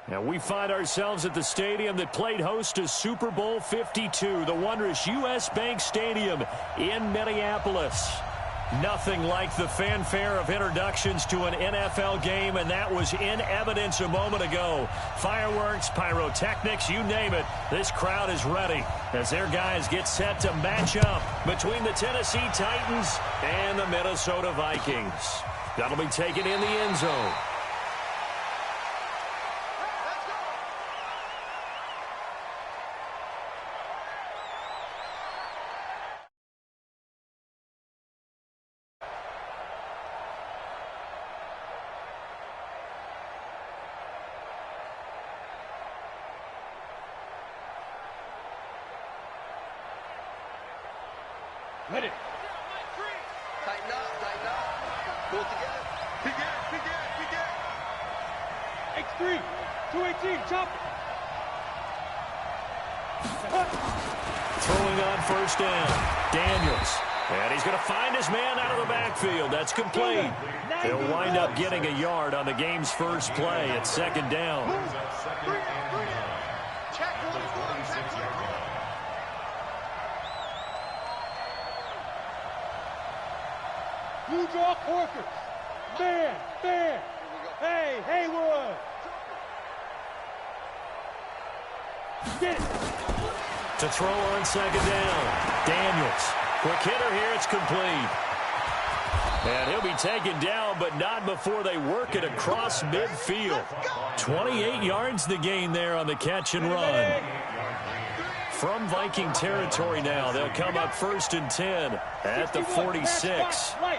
And we find ourselves at the stadium that played host to Super Bowl 52, the wondrous U.S. Bank Stadium in Minneapolis. Nothing like the fanfare of introductions to an NFL game, and that was in evidence a moment ago. Fireworks, pyrotechnics, you name it. This crowd is ready as their guys get set to match up between the Tennessee Titans and the Minnesota Vikings. That'll be taken in the end zone. Ready. Tighten up, tighten up. Pull it together. Begin. X3, 218, chop. Throwing on first down. Daniels. And he's going to find his man out of the backfield. That's complete. He'll wind up getting a yard on the game's first play at second down. Blue draw Corker. Man. Hey, Haywood. Get it. To throw on second down. Daniels. Quick hitter here. It's complete. And he'll be taken down, but not before they work it across midfield. 28 yards the gain there on the catch and run. From Viking territory now, they'll come up 1st and 10 at the 46. Hey,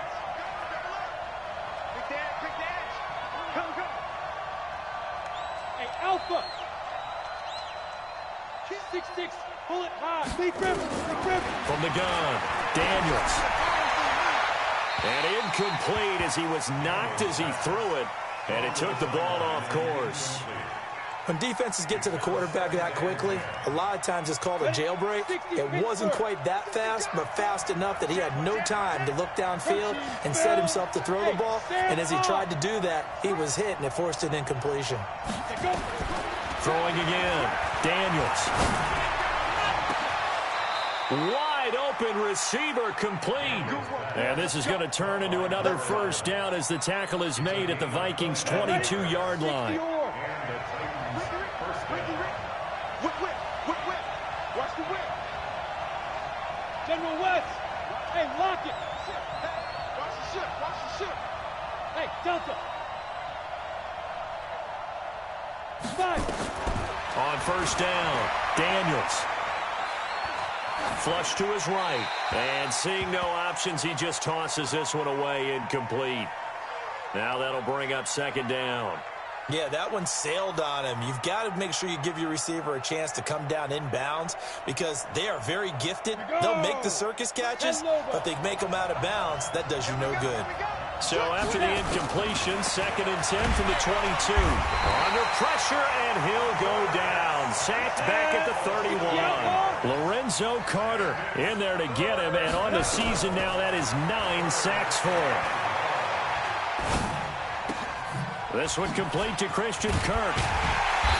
Alpha. 6-6, pull it high. Big river. From the gun, Daniels. And incomplete as he was knocked as he threw it, and it took the ball off course. When defenses get to the quarterback that quickly, a lot of times it's called a jailbreak. It wasn't quite that fast, but fast enough that he had no time to look downfield and set himself to throw the ball. And as he tried to do that, he was hit, and it forced an incompletion. Throwing again, Daniels. Wide open receiver complete. And this is going to turn into another first down as the tackle is made at the Vikings' 22-yard line. Watch the whip. General West. Hey, lock it. Watch the ship. Hey, Delta. 5. On first down, Daniels. Flush to his right. And seeing no options, he just tosses this one away, incomplete. Now that'll bring up second down. Yeah, that one sailed on him. You've got to make sure you give your receiver a chance to come down inbounds because they are very gifted. They'll make the circus catches, but they make them out of bounds. That does you no good. So after the incompletion, 2nd and 10 from the 22. Under pressure, and he'll go down. Sacked back at the 31. Lorenzo Carter in there to get him, and on the season now, that is 9 sacks for him. This one complete to Christian Kirk.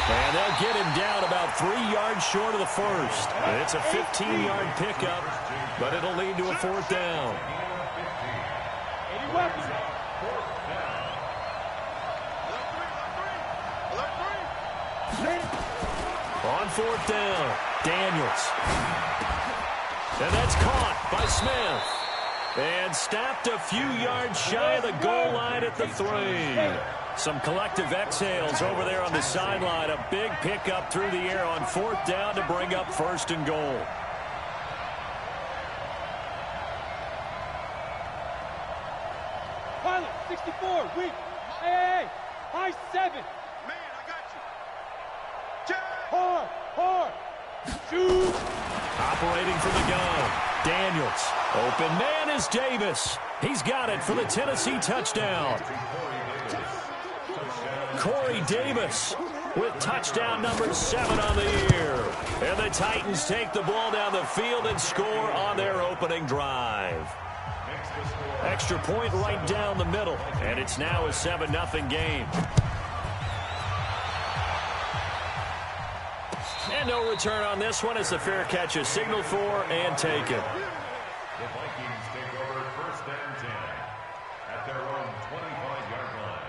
And they'll get him down about 3 yards short of the first. It's a 15-yard pickup, but it'll lead to a 4th down. On 4th down, Daniels. And that's caught by Smith. And stopped a few yards shy of the goal line at the 3. Some collective exhales over there on the sideline. A big pickup through the air on 4th down to bring up 1st and goal. Pilot, 64, weak. Hey, high 7. Man, I got you. Hard. Shoot. Operating from the gun, Daniels. Open man is Davis. He's got it for the Tennessee touchdown. Corey Davis with touchdown number 7 on the year. And the Titans take the ball down the field and score on their opening drive. Extra point right down the middle, and it's now a 7-0 game. And no return on this one as the fair catch is signaled for and taken. The Vikings take over first and 10 at their own 25-yard line.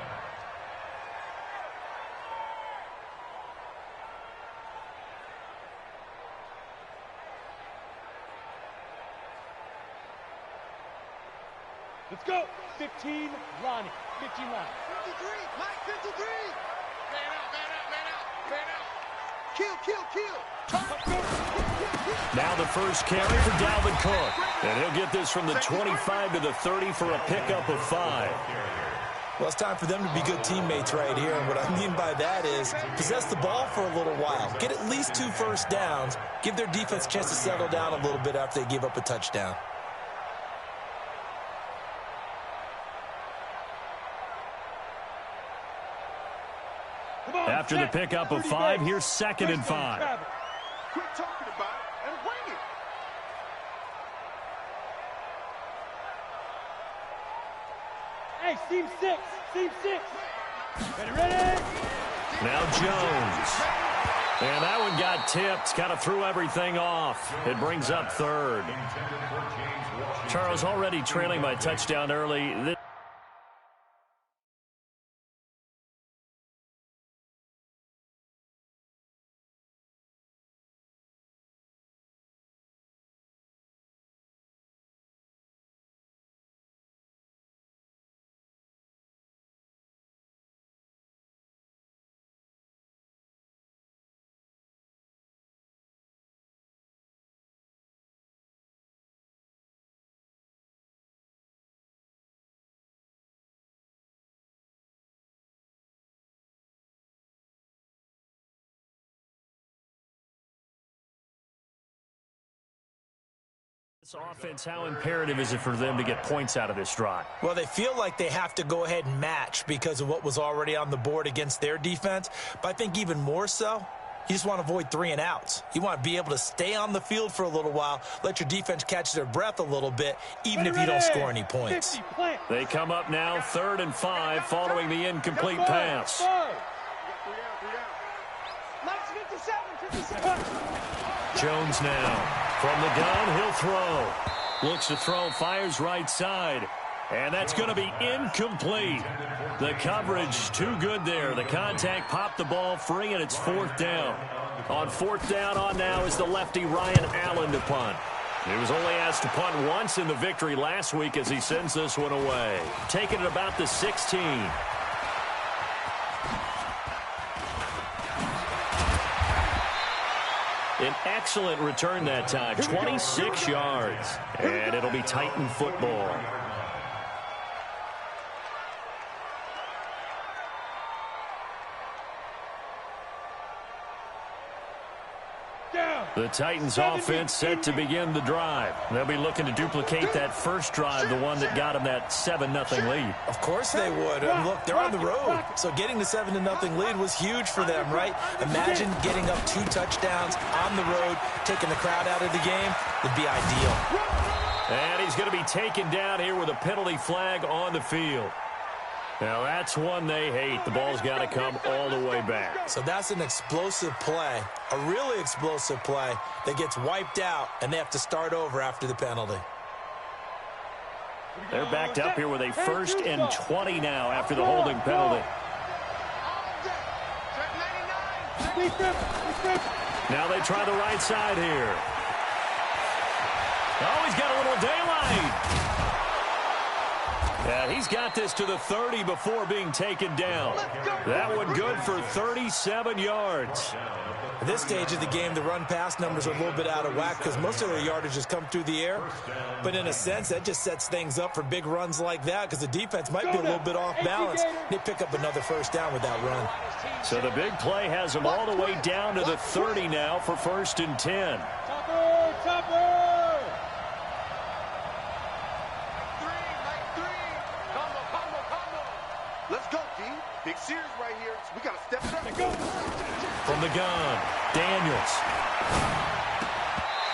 Let's go. 15, Ronnie. 15, Ronnie. 53, Mike, 53. Man out, man out, man out, man out. Kill, kill, kill. Now the first carry for Dalvin Cook. And he'll get this from the 25 to the 30 for a pickup of 5. Well, it's time for them to be good teammates right here. And what I mean by that is possess the ball for a little while. Get at least 2 first downs. Give their defense a chance to settle down a little bit after they give up a touchdown. After the pickup of 5, here's 2nd and 5. Quit talking about it and bring it. Hey, seam 6. Seam 6. Ready? Now Jones. And that one got tipped. Kind of threw everything off. It brings up 3rd. Charles already trailing by touchdown early. This offense, how imperative is it for them to get points out of this drive? Well, they feel like they have to go ahead and match because of what was already on the board against their defense. But I think even more so, you just want to avoid 3 and outs. You want to be able to stay on the field for a little while, let your defense catch their breath a little bit, even if you don't score any points. They come up now 3rd and 5 following the incomplete pass. Jones now. From the gun, he'll throw. Looks to throw, fires right side. And that's going to be incomplete. The coverage too good there. The contact popped the ball free, and it's 4th down. On 4th down on now is the lefty Ryan Allen to punt. He was only asked to punt once in the victory last week as he sends this one away. Taking it about the 16. An excellent return that time, 26 yards. And it'll be Titan football. The Titans offense set to begin the drive. They'll be looking to duplicate that first drive, the one that got them that 7-0 lead. Of course they would. And look, they're on the road. So getting the 7-0 lead was huge for them, right? Imagine getting up 2 touchdowns on the road, taking the crowd out of the game. Would be ideal. And he's going to be taken down here with a penalty flag on the field. Now, that's one they hate. The ball's got to come all the way back. So that's an explosive play, a really explosive play that gets wiped out, and they have to start over after the penalty. They're backed up here with a 1st and 20 now after the holding penalty. Now they try the right side here. Oh, he's got a little daylight. Yeah, he's got this to the 30 before being taken down. That one good for 37 yards. At this stage of the game, the run-pass numbers are a little bit out of whack because most of their yardage has come through the air. But in a sense, that just sets things up for big runs like that because the defense might be a little bit off balance. They pick up another 1st down with that run. So the big play has them all the way down to the 30 now for 1st and 10. Topper! Let's go, D. Big series right here. We got to step it up. Go. From the gun, Daniels.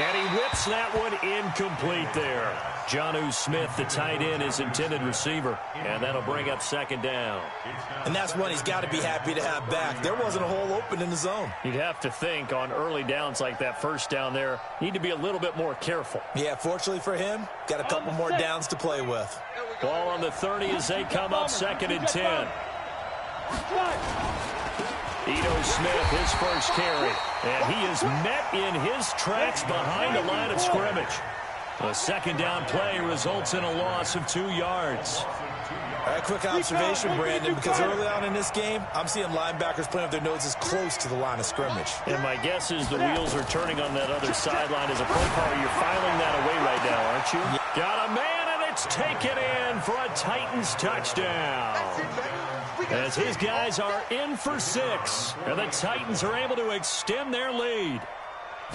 And he whips that one incomplete there. Jonnu Smith, the tight end, is intended receiver. And that'll bring up second down. And that's one he's got to be happy to have back. There wasn't a hole open in the zone. You'd have to think on early downs like that first down there, need to be a little bit more careful. Yeah, fortunately for him, got a couple more downs to play with. Ball on the 30 as they come up 2nd and 10. Ito Smith, his first carry. And he is met in his tracks behind the line of scrimmage. A second down play results in a loss of 2 yards. All right, quick observation, Brandon, because early on in this game, I'm seeing linebackers playing with their noses close to the line of scrimmage. And my guess is the wheels are turning on that other sideline. As a pro caller, you're filing that away right now, aren't you? Yeah. Got a man, and it's taken in for a Titans touchdown. As his guys are in for 6, and the Titans are able to extend their lead.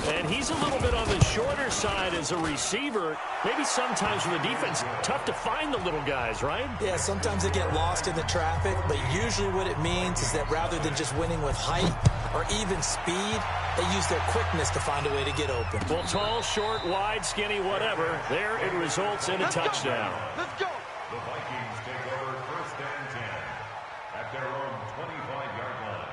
And he's a little bit on the shorter side as a receiver. Maybe sometimes for the defense, tough to find the little guys, right? Yeah, sometimes they get lost in the traffic, but usually what it means is that rather than just winning with height or even speed, they use their quickness to find a way to get open. Well, tall, short, wide, skinny, whatever, there it results in a touchdown. Let's go. The Vikings take over 1st and 10 at their own 25-yard line.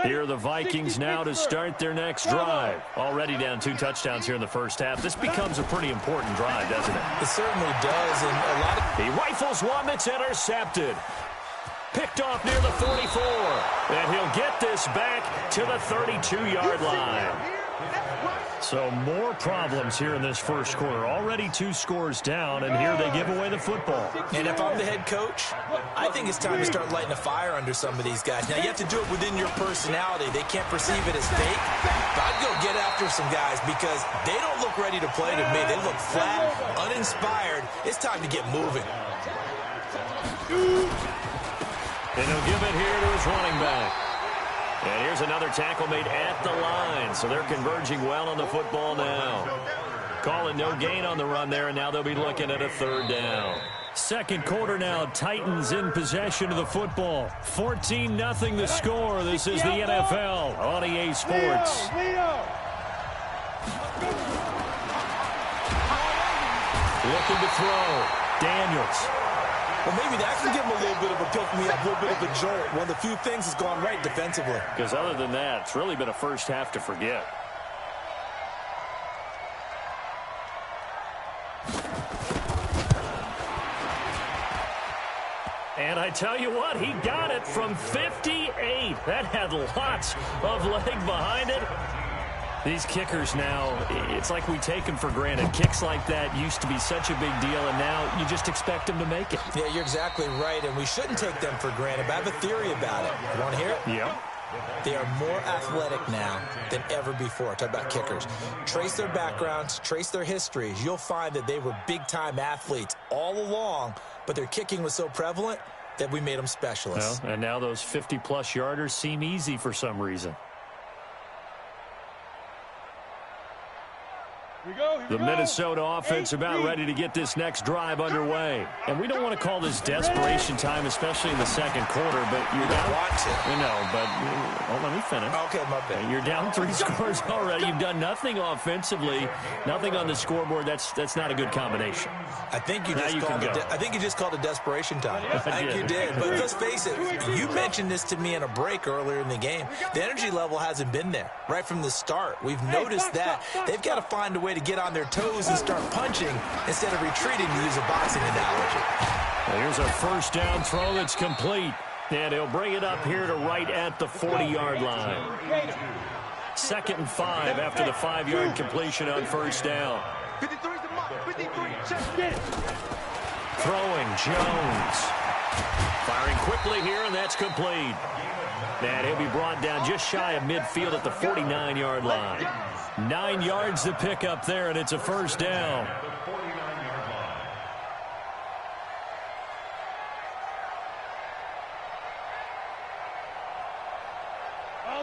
Here are the Vikings now to start their next drive. Already down 2 touchdowns here in the first half. This becomes a pretty important drive, doesn't it? It certainly does, and a lot of... He rifles one that's intercepted. Picked off near the 44. And he'll get this back to the 32-yard line. So more problems here in this first quarter. Already 2 scores down, and here they give away the football. And if I'm the head coach, I think it's time to start lighting a fire under some of these guys. Now, you have to do it within your personality. They can't perceive it as fake. But I'd go get after some guys because they don't look ready to play to me. They look flat, uninspired. It's time to get moving. And he'll give it here to his running back. And here's another tackle made at the line. So they're converging well on the football now. Calling no gain on the run there, and now they'll be looking at a 3rd down. Second quarter now, Titans in possession of the football. 14-0 the score. This is the NFL on EA Sports. Looking to throw. Daniels. Well, maybe that can give him a little bit of a pick-me-up, a little bit of a jolt. One of the few things that's gone right defensively. Because other than that, it's really been a first half to forget. And I tell you what, he got it from 58. That had lots of leg behind it. These kickers now, it's like we take them for granted. Kicks like that used to be such a big deal, and now you just expect them to make it. Yeah, you're exactly right, and we shouldn't take them for granted. But I have a theory about it. You want to hear it? Yeah. They are more athletic now than ever before. Talk about kickers. Trace their backgrounds, trace their histories. You'll find that they were big-time athletes all along, but their kicking was so prevalent that we made them specialists. Well, and now those 50-plus yarders seem easy for some reason. The Minnesota offense about ready to get this next drive underway. And we don't want to call this desperation time, especially in the second quarter, but you're down. You know, but let me finish. Okay, my bad. You're down 3 scores already. You've done nothing offensively, nothing on the scoreboard. That's not a good combination. I think you just called it desperation time. I think you did. But let's face it, you mentioned this to me in a break earlier in the game. The energy level hasn't been there right from the start. We've noticed that. They've got to find a way to get on their toes and start punching instead of retreating, to use a boxing analogy. Well, here's a first down throw that's complete. And he'll bring it up here to right at the 40-yard line. 2nd and 5 after the 5-yard completion on first down. 53's the mark. 53. Check it. Throwing Jones. Firing quickly here, and that's complete. And he'll be brought down just shy of midfield at the 49-yard line. 9 yards to pick up there, and it's a first down.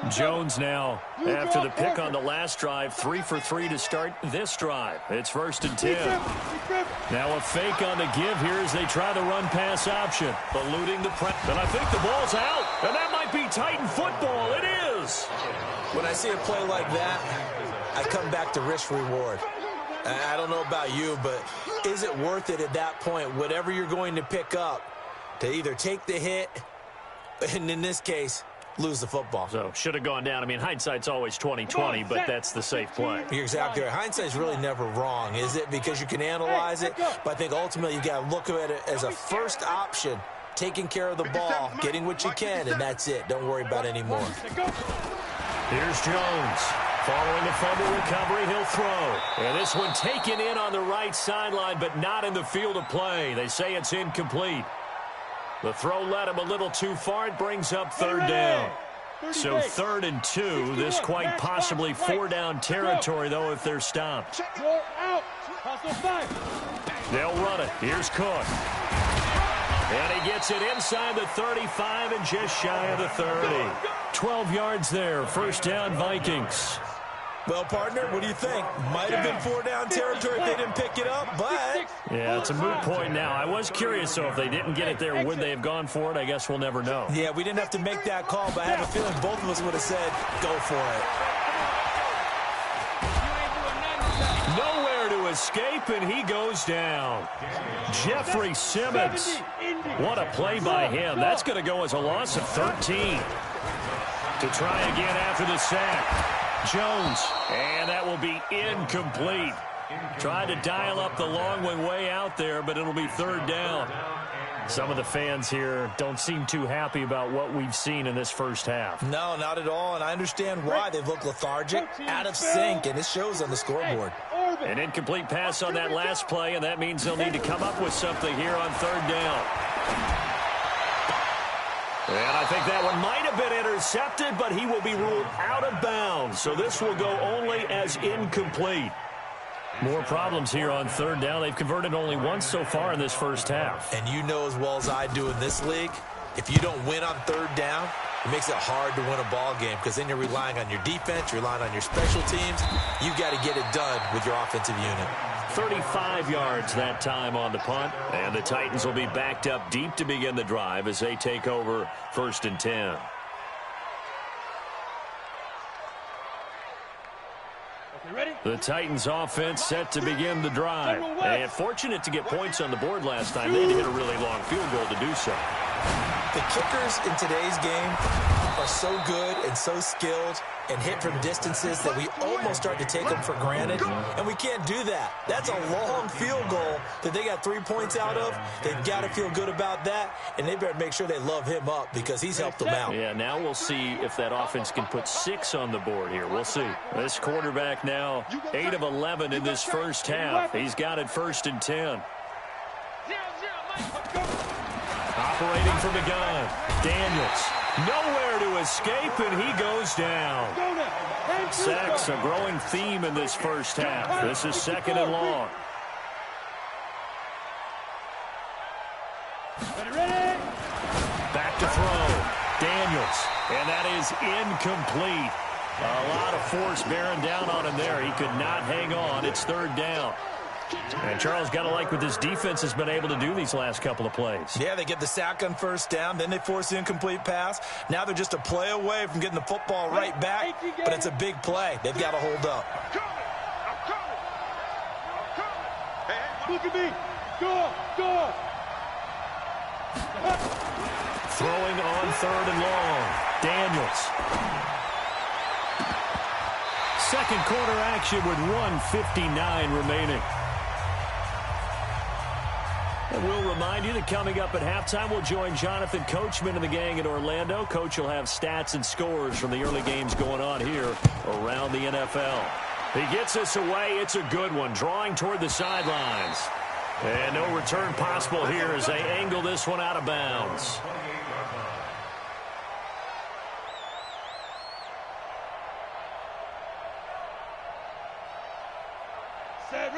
Jones now, after the pick on the last drive, 3 for 3 to start this drive. It's 1st and 10. Now a fake on the give here as they try the run-pass option. Eluding the press. And I think the ball's out. And that might be Titan football. It is. When I see a play like that, I come back to risk-reward. I don't know about you, but is it worth it at that point, whatever you're going to pick up, to either take the hit, and in this case, lose the football? So, should have gone down. I mean, hindsight's always 20/20, but that's the safe play. You're exactly right. Hindsight's really never wrong, is it? Because you can analyze it, but I think ultimately you got to look at it as a first option, taking care of the ball, getting what you can, and that's it. Don't worry about any more. Here's Jones. Following the fumble recovery, he'll throw. And this one taken in on the right sideline, but not in the field of play. They say it's incomplete. The throw led him a little too far. It brings up 3rd down. So 3rd and 2. This quite possibly 4-down territory, though, if they're stopped. They'll run it. Here's Cook. And he gets it inside the 35 and just shy of the 30. 12 yards there. 1st down, Vikings. Well, partner, what do you think? Might have been 4-down territory if they didn't pick it up, but... Yeah, it's a moot point now. I was curious, so if they didn't get it there, would they have gone for it? I guess we'll never know. Yeah, we didn't have to make that call, but I have a feeling both of us would have said, go for it. Nowhere to escape, and he goes down. Jeffrey Simmons. What a play by him. That's going to go as a loss of 13. To try again after the sack. Jones, and that will be incomplete. Tried to dial up the long one way out there, but it'll be 3rd down. Some of the fans here don't seem too happy about what we've seen in this first half. No, not at all, and I understand why. They've looked lethargic, out of sync, and it shows on the scoreboard. An incomplete pass on that last play, and that means they'll need to come up with something here on 3rd down. And I think that one might have been intercepted, but he will be ruled out of bounds. So this will go only as incomplete. More problems here on 3rd down. They've converted only once so far in this first half. And you know as well as I do in this league, if you don't win on 3rd down, it makes it hard to win a ball game because then you're relying on your defense, you're relying on your special teams. You've got to get it done with your offensive unit. 35 yards that time on the punt. And the Titans will be backed up deep to begin the drive as they take over 1st and 10. The Titans offense set to begin the drive. And fortunate to get points on the board last time. They had to hit a really long field goal to do so. The kickers in today's game are so good and so skilled and hit from distances that we almost start to take them for granted, and we can't do that. That's a long field goal that they got 3 points out of. They've got to feel good about that, and they better make sure they love him up because he's helped them out. Yeah, now we'll see if that offense can put 6 on the board here. We'll see. This quarterback now 8 of 11 in this first half. He's got it 1st and 10. Operating from the gun, Daniels. Nowhere to escape, and he goes down. Sacks, a growing theme in this first half. This is 2nd and long. Back to throw. Daniels, and that is incomplete. A lot of force bearing down on him there. He could not hang on. It's 3rd down. And Charles, got to like what this defense has been able to do these last couple of plays. Yeah, they get the sack on 1st down, then they force the incomplete pass. Now they're just a play away from getting the football right back, but it's a big play. They've got to hold up. Look at me. Go. Throwing on 3rd and long. Daniels. 2nd quarter action with 1:59 remaining. And we'll remind you that coming up at halftime, we'll join Jonathan Coachman and the gang in Orlando. Coach will have stats and scores from the early games going on here around the NFL. He gets us away. It's a good one, drawing toward the sidelines. And no return possible here as they angle this one out of bounds.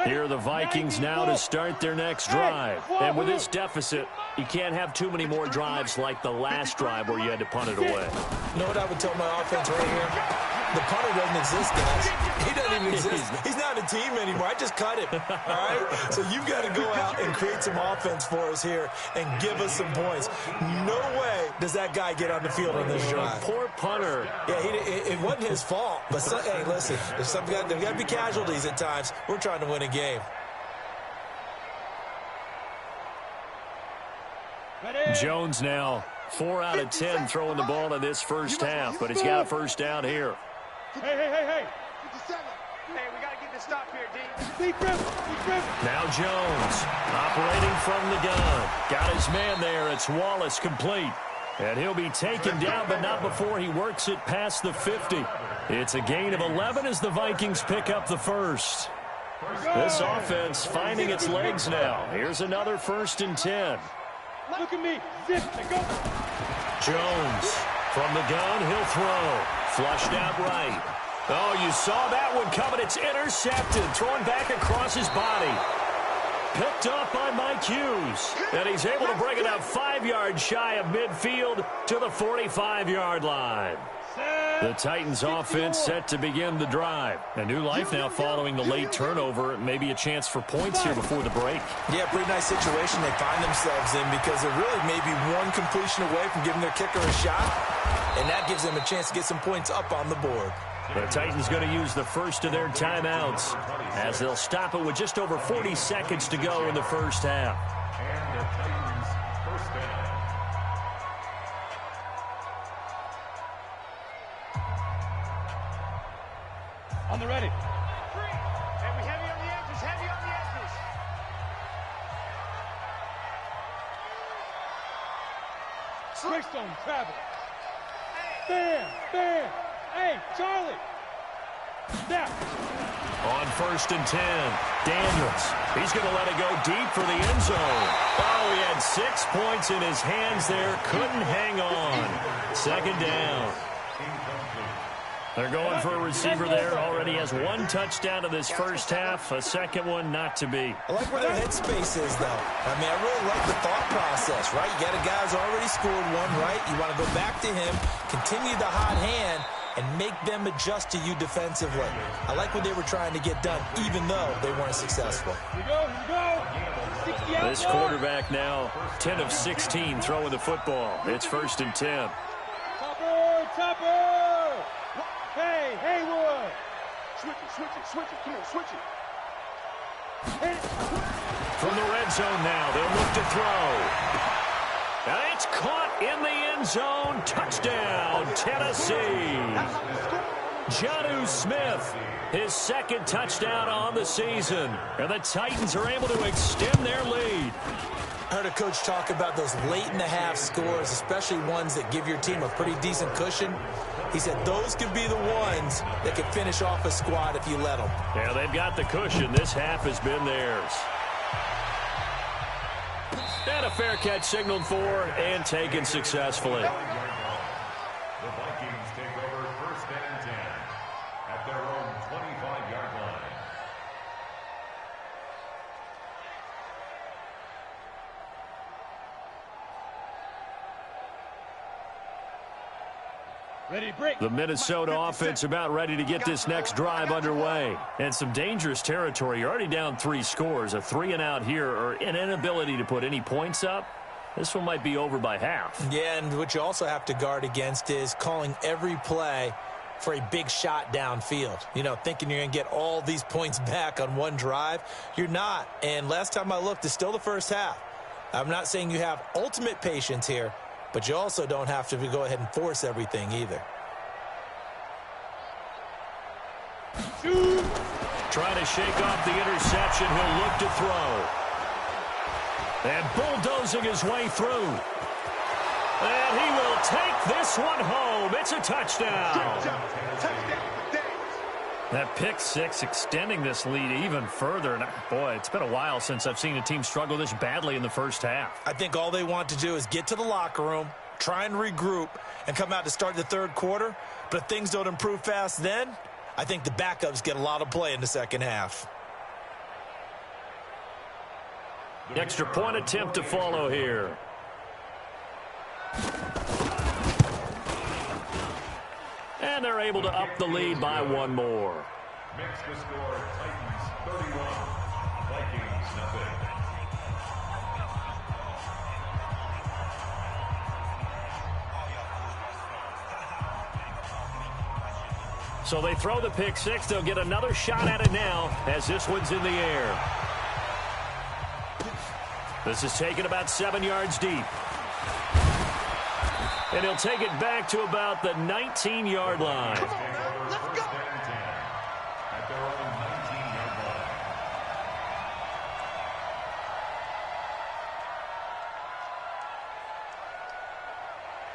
Here are the Vikings now to start their next drive. And with this deficit, you can't have too many more drives like the last drive where you had to punt it away. You know what I would tell my offense right here? The punter doesn't exist, guys. He doesn't even exist. He's not a team anymore. I just cut him, all right? So you've got to go out and create some offense for us here and give us some points. No way does that guy get on the field on this drive. Poor punter. Yeah, it wasn't his fault. But, hey, listen, there's got to be casualties at times. We're trying to win a game. Jones now 4 out of 10 throwing the ball in this first half, but he's got a first down here. Hey. 57. Hey, we got to get this stop here, D. Be driven. Now Jones operating from the gun. Got his man there. It's Wallace complete. And he'll be taken down, but not before he works it past the 50. It's a gain of 11 as the Vikings pick up the first. This offense finding its legs now. Here's another 1st and 10. Look at me. Zip. Go. Jones from the gun. He'll throw. Flushed out right. Oh, you saw that one coming. It's intercepted. Thrown back across his body. Picked up by Mike Hughes. And he's able to bring it up 5 yards shy of midfield to the 45-yard line. The Titans offense set to begin the drive. A new life now following the late turnover. Maybe a chance for points here before the break. Yeah, pretty nice situation they find themselves in because they're really maybe one completion away from giving their kicker a shot. And that gives them a chance to get some points up on the board. The Titans going to use the first of their timeouts as they'll stop it with just over 40 seconds to go in the first half. And the Titans first down. On the ready. Hey, we heavy on the edges. Heavy on the edges. Greystone, travel. Bam. Hey, Charlie. Snap. On 1st and 10, Daniels. He's going to let it go deep for the end zone. Oh, he had 6 points in his hands there. Couldn't hang on. 2nd down. They're going for a receiver there. Already has 1 touchdown in this first half. A second one not to be. I like where their headspace is, though. I mean, I really like the thought process, right? You got a guy who's already scored 1, right? You want to go back to him, continue the hot hand, and make them adjust to you defensively. I like what they were trying to get done, even though they weren't successful. Here we go. This quarterback now 10 of 16 throwing the football. It's 1st and 10. Topper. Hey, Haywood. Switch it. Come on, switch it. From the red zone now, they'll look to throw. And it's caught in the end zone. Touchdown, Tennessee. Jonnu Smith, his 2nd touchdown on the season. And the Titans are able to extend their lead. I heard a coach talk about those late-in-the-half scores, especially ones that give your team a pretty decent cushion. He said those could be the ones that could finish off a squad if you let them. Yeah, they've got the cushion. This half has been theirs. And a fair catch signaled for and taken successfully. The Vikings take over 1st and 10 at their own 25-yard line. Ready, break. The Minnesota offense about ready to get this next drive underway. And some dangerous territory. You're already down 3 scores. A 3-and-out here or an inability to put any points up. This one might be over by half. Yeah, and what you also have to guard against is calling every play for a big shot downfield. You know, thinking you're going to get all these points back on one drive. You're not. And last time I looked, it's still the first half. I'm not saying you have ultimate patience here, but you also don't have to go ahead and force everything either. Trying to shake off the interception. He'll look to throw. And bulldozing his way through. And he will take this one home. It's a touchdown. That pick 6 extending this lead even further. And boy, it's been a while since I've seen a team struggle this badly in the first half. I think all they want to do is get to the locker room, try and regroup, and come out to start the third quarter. But if things don't improve fast then, I think the backups get a lot of play in the second half. Extra point attempt to follow here. And they're able to up the lead by one more. Makes the score Titans 31, Vikings nothing. So they throw the pick six. They'll get another shot at it now as this one's in the air. This is taken about 7 yards deep. And he'll take it back to about the 19-yard line. Come on, man. Let's go. At their own 19-yard line.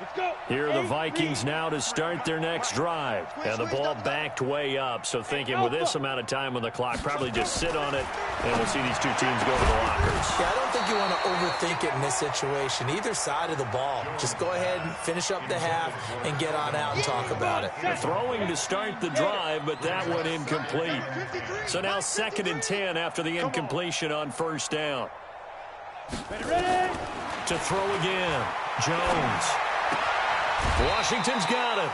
Let's go. Here are the Vikings now to start their next drive. And the ball backed way up, so thinking with this amount of time on the clock, probably just sit on it, and we'll see these two teams go to the lockers. Yeah, I don't think you want to overthink it in this situation. Either side of the ball. Just go ahead and finish up the half and get on out and talk about it. Throwing to start the drive, but that one incomplete. So now 2nd and 10 after the incompletion on first down. Ready? To throw again. Jones. Washington's got it.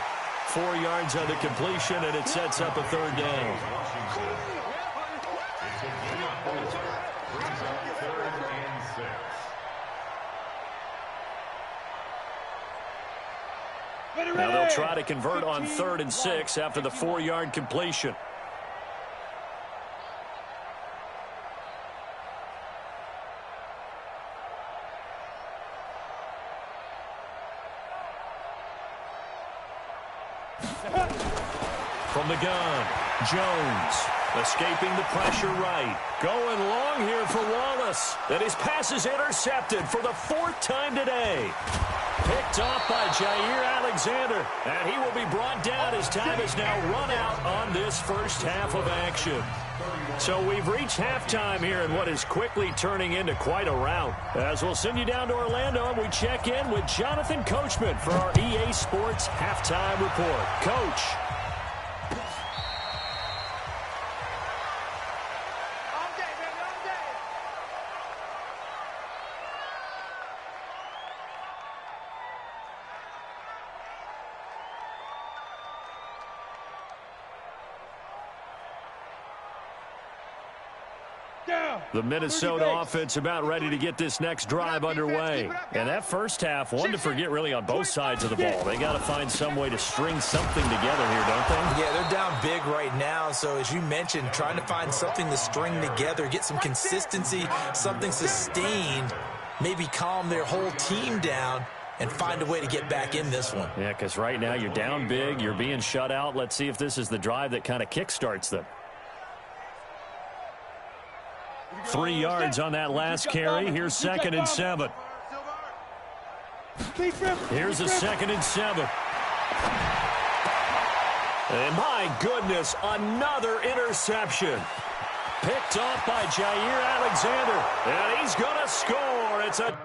4 yards on the completion, and it sets up a 3rd down. It's a gain of 4. Brings up 3rd and 6. Now they'll try to convert on 3rd and 6 after the 4-yard completion. From the gun, Jones escaping the pressure right. Going long here for Wallace. And his pass is intercepted for the 4th time today. Picked off by Jair Alexander. And he will be brought down as time is now run out on this first half of action. So we've reached halftime here in what is quickly turning into quite a rout. As we'll send you down to Orlando, and we check in with Jonathan Coachman for our EA Sports Halftime Report. Coach. The Minnesota offense about ready to get this next drive underway. And that first half, one to forget really on both sides of the ball. They got to find some way to string something together here, don't they? Yeah, they're down big right now. So as you mentioned, trying to find something to string together, get some consistency, something sustained, maybe calm their whole team down and find a way to get back in this one. Yeah, because right now you're down big, you're being shut out. Let's see if this is the drive that kind of kickstarts them. 3 yards on that last carry. Here's 2nd and 7. Here's a 2nd and 7. And my goodness, another interception. Picked off by Jair Alexander. And he's going to score. It's a